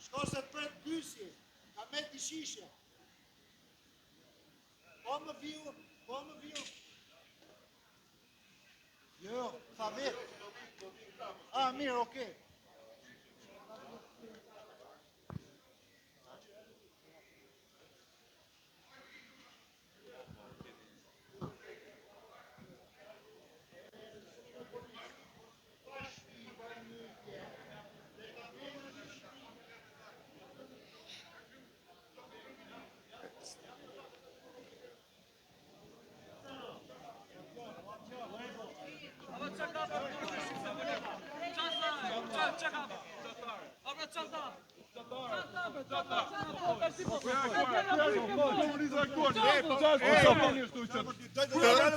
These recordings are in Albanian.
Shko se të pret pysje, ka me t'i shishe. Po më viu. Jo, tha vetë. Mirë, okej.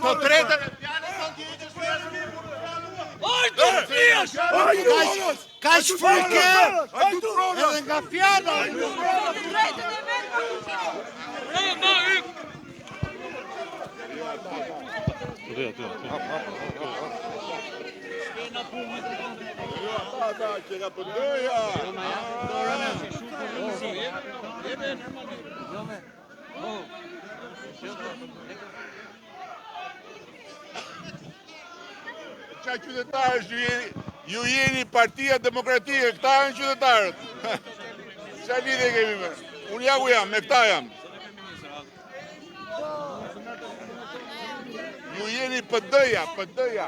Po tretën e pjani son t'jeqës ka që frike edhe nga fjana Që nga pëndëja! Qa qytetarës ju jeni Partia Demokratike, këta janë qytetarët. Qa lidhe kemi me? Unë ja ku jam, me këta jam. Ju jeni pëndëja. Pëndëja.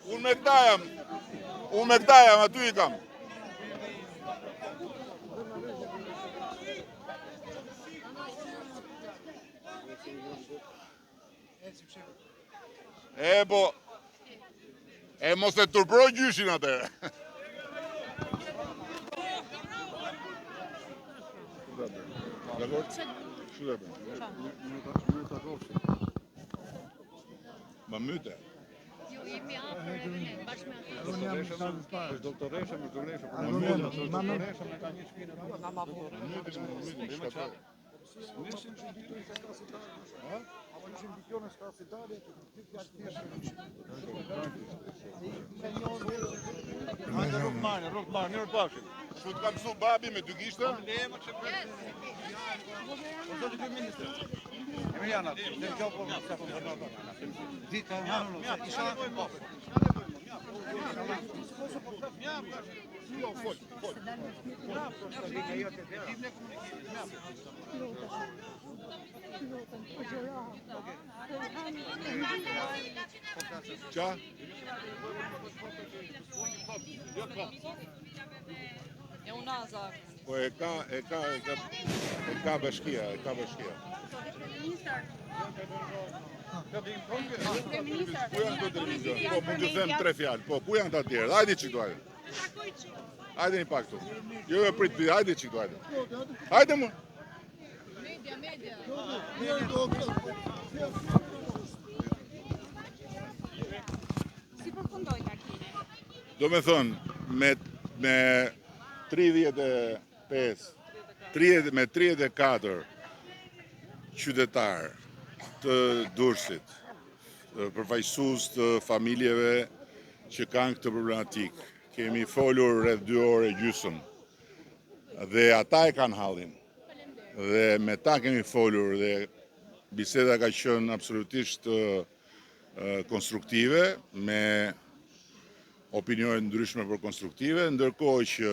Unë me këta jam, aty i kam. Mos e turproj gjyshin atëre. Ma myte. Ju jemi afër bashkë me atë. Unë jam shtatë. Doktoresha, Ma më Shu të kam su babi me dy gishtë? Emiliana, Qa? E unaza. Po e ka bashkia, Ku janë të televizion? Po, mund të them 3 fjalë. Po, ku janë të atjerë? Hajde që këtu, hajde. Hajde një pak këtu. Jo, prit, hajde që këtu, hajde. Hajde mu. Media. Si përfundoj takimi? Do me thonë, me 34 qytetarë të Durrësit, përfaqësues të familjeve që kanë këtë problematik. Kemi folur rreth 2 orë e gjysmë dhe ata e kanë hallin. Dhe me ta kemi folur dhe biseda ka qenë absolutisht konstruktive, me opinione ndryshme për konstruktive, ndërkohë që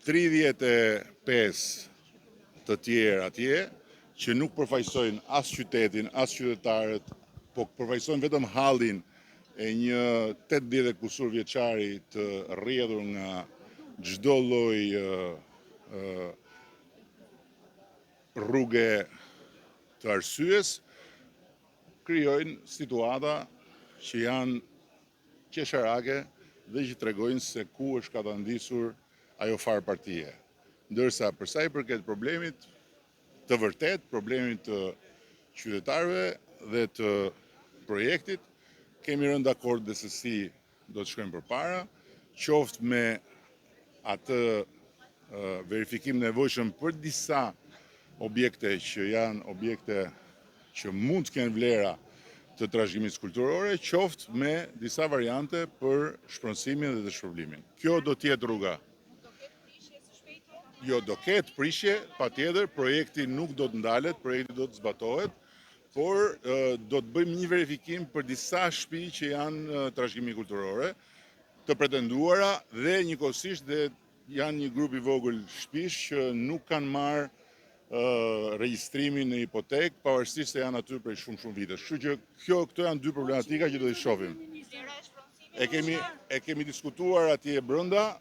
35 të tjerë atje, që nuk përfaqësojnë as qytetin, as qytetarët, po përfaqësojnë vetëm hallin e një 80 kusur vjeçari të rrjedhur nga çdo lloj rrugë të arsyes, krijojnë situata që janë qesharake dhe që tregojnë se ku është katandisur ajo farë partie. Ndërsa për sa i përket problemit të vërtet, problemit të qytetarëve dhe të projektit, kemi rënë dakord dhe se si do të shkojmë përpara, qoftë me atë verifikim nevojshëm për disa objekte që janë objekte që mund të kenë vlera të trashëgimisë kulturore, qoftë me disa variante për shpronësimin dhe dëshpërblimin. Kjo do të jetë rruga. Jo, do ketë prishje, patjetër, projekti nuk do të ndalet, projekti do të zbatohet, por do të bëjmë një verifikim për disa shtëpi që janë trashëgimi kulturore, të pretenduara dhe njëkohësisht dhe janë një grup i vogël shtëpish që nuk kanë marrë regjistrimin në hipotek, pavarësisht se janë aty prej shumë vitesh. Kështu që këto janë dy problematika që do t'i shohim. E kemi diskutuar atje brenda,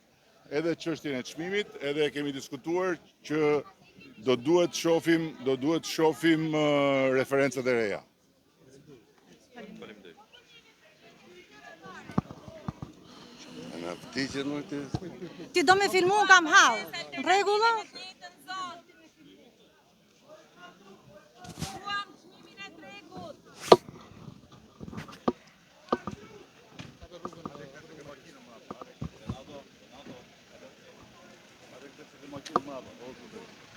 edhe çështjen e çmimit, edhe e kemi diskutuar që do duhet shohim referencat e reja. Ti do me filmu, kam hall. Në rregull? Renato,